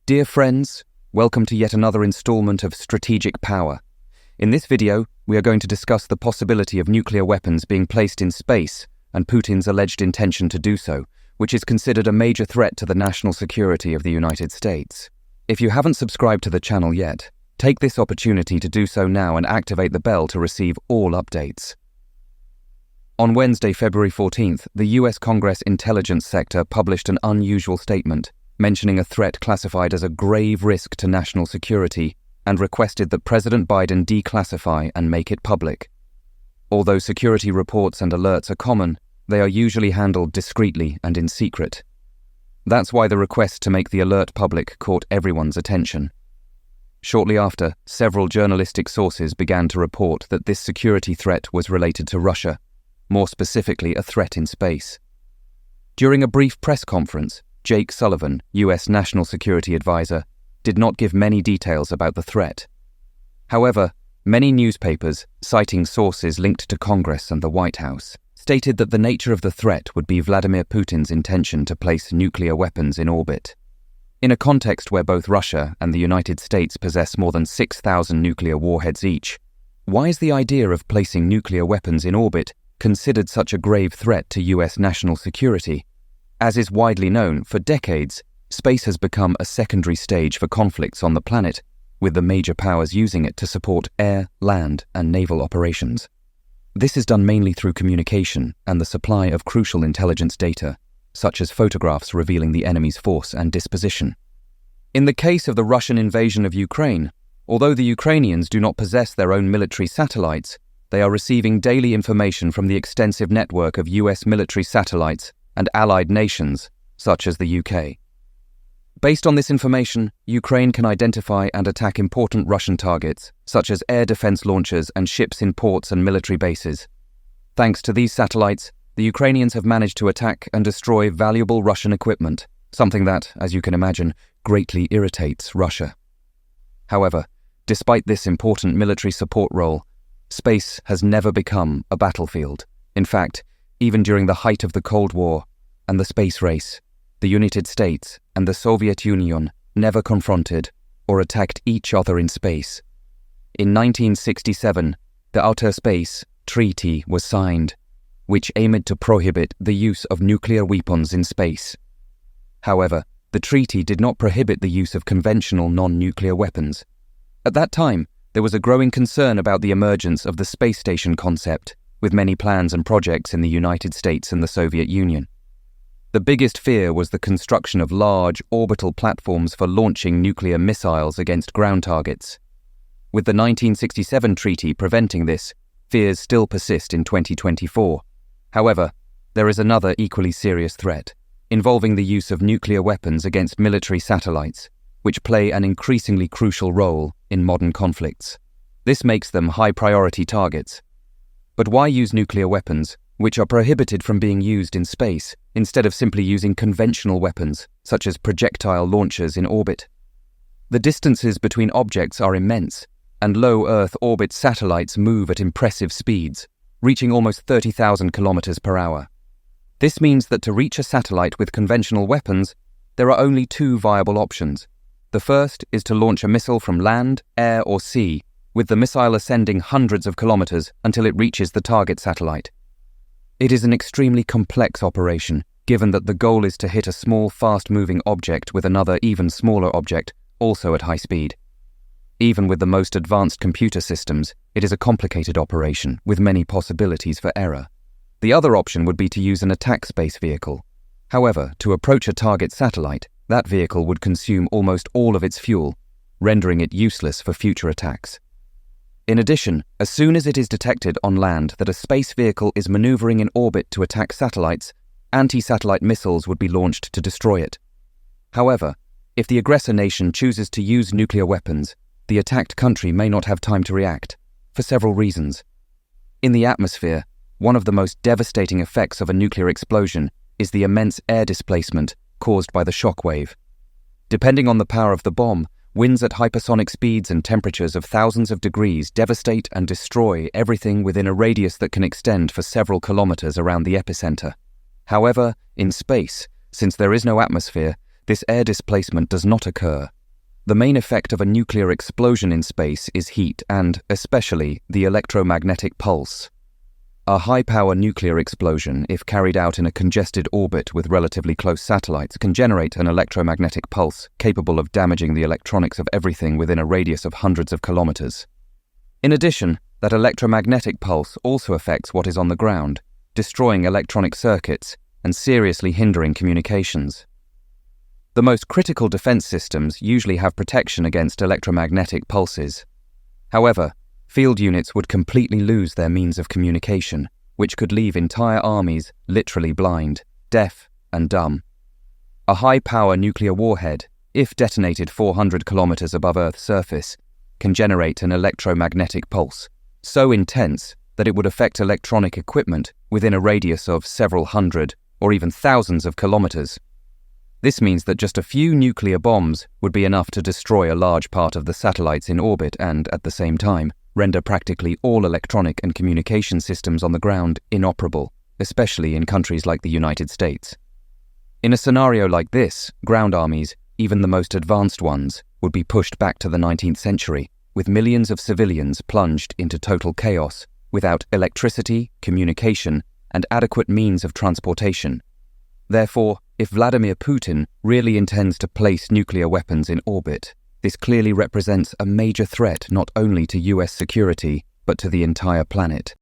Dear friends, welcome to yet another installment of Strategic Power. In this video, we are going to discuss the possibility of nuclear weapons being placed in space and Putin's alleged intention to do so, which is considered a major threat to the national security of the United States. If you haven't subscribed to the channel yet, take this opportunity to do so now and activate the bell to receive all updates. On Wednesday, February 14th, the US Congress intelligence sector published an unusual statement mentioning a threat classified as a grave risk to national security and requested that President Biden declassify and make it public. Although security reports and alerts are common, they are usually handled discreetly and in secret. That's why the request to make the alert public caught everyone's attention. Shortly after, several journalistic sources began to report that this security threat was related to Russia, more specifically a threat in space. During a brief press conference, Jake Sullivan, US National Security Advisor, did not give many details about the threat. However, many newspapers, citing sources linked to Congress and the White House, stated that the nature of the threat would be Vladimir Putin's intention to place nuclear weapons in orbit. In a context where both Russia and the United States possess more than 6,000 nuclear warheads each, why is the idea of placing nuclear weapons in orbit considered such a grave threat to US national security? As is widely known, for decades, space has become a secondary stage for conflicts on the planet, with the major powers using it to support air, land, and naval operations. This is done mainly through communication and the supply of crucial intelligence data, such as photographs revealing the enemy's force and disposition. In the case of the Russian invasion of Ukraine, although the Ukrainians do not possess their own military satellites, they are receiving daily information from the extensive network of US military satellites and allied nations, such as the UK. Based on this information, Ukraine can identify and attack important Russian targets, such as air defense launchers and ships in ports and military bases. Thanks to these satellites, the Ukrainians have managed to attack and destroy valuable Russian equipment, something that, as you can imagine, greatly irritates Russia. However, despite this important military support role, space has never become a battlefield. In fact, even during the height of the Cold War and the space race, the United States and the Soviet Union never confronted or attacked each other in space. In 1967, the Outer Space Treaty was signed, which aimed to prohibit the use of nuclear weapons in space. However, the treaty did not prohibit the use of conventional non-nuclear weapons. At that time, there was a growing concern about the emergence of the space station concept, with many plans and projects in the United States and the Soviet Union. The biggest fear was the construction of large, orbital platforms for launching nuclear missiles against ground targets. With the 1967 treaty preventing this, fears still persist in 2024. However, there is another equally serious threat, involving the use of nuclear weapons against military satellites, which play an increasingly crucial role in modern conflicts. This makes them high-priority targets. But why use nuclear weapons, which are prohibited from being used in space, instead of simply using conventional weapons, such as projectile launchers in orbit? The distances between objects are immense, and low Earth orbit satellites move at impressive speeds, reaching almost 30,000 kilometers per hour. This means that to reach a satellite with conventional weapons, there are only two viable options. The first is to launch a missile from land, air, or sea, with the missile ascending hundreds of kilometers until it reaches the target satellite. It is an extremely complex operation, given that the goal is to hit a small, fast-moving object with another even smaller object, also at high speed. Even with the most advanced computer systems, it is a complicated operation with many possibilities for error. The other option would be to use an attack space vehicle. However, to approach a target satellite, that vehicle would consume almost all of its fuel, rendering it useless for future attacks. In addition, as soon as it is detected on land that a space vehicle is maneuvering in orbit to attack satellites, anti-satellite missiles would be launched to destroy it. However, if the aggressor nation chooses to use nuclear weapons, the attacked country may not have time to react, for several reasons. In the atmosphere, one of the most devastating effects of a nuclear explosion is the immense air displacement caused by the shock wave. Depending on the power of the bomb, winds at hypersonic speeds and temperatures of thousands of degrees devastate and destroy everything within a radius that can extend for several kilometers around the epicenter. However, in space, since there is no atmosphere, This air displacement does not occur. The main effect of a nuclear explosion in space is heat and, especially, the electromagnetic pulse. A high-power nuclear explosion, if carried out in a congested orbit with relatively close satellites, can generate an electromagnetic pulse capable of damaging the electronics of everything within a radius of hundreds of kilometers. In addition, that electromagnetic pulse also affects what is on the ground, destroying electronic circuits and seriously hindering communications. The most critical defense systems usually have protection against electromagnetic pulses. However, field units would completely lose their means of communication, which could leave entire armies literally blind, deaf, and dumb. A high-power nuclear warhead, if detonated 400 kilometers above Earth's surface, can generate an electromagnetic pulse, so intense that it would affect electronic equipment within a radius of several hundred or even thousands of kilometers. This means that just a few nuclear bombs would be enough to destroy a large part of the satellites in orbit and, at the same time, render practically all electronic and communication systems on the ground inoperable, especially in countries like the United States. In a scenario like this, ground armies, even the most advanced ones, would be pushed back to the 19th century, with millions of civilians plunged into total chaos, without electricity, communication, and adequate means of transportation. Therefore, if Vladimir Putin really intends to place nuclear weapons in orbit, this clearly represents a major threat not only to US security, but to the entire planet.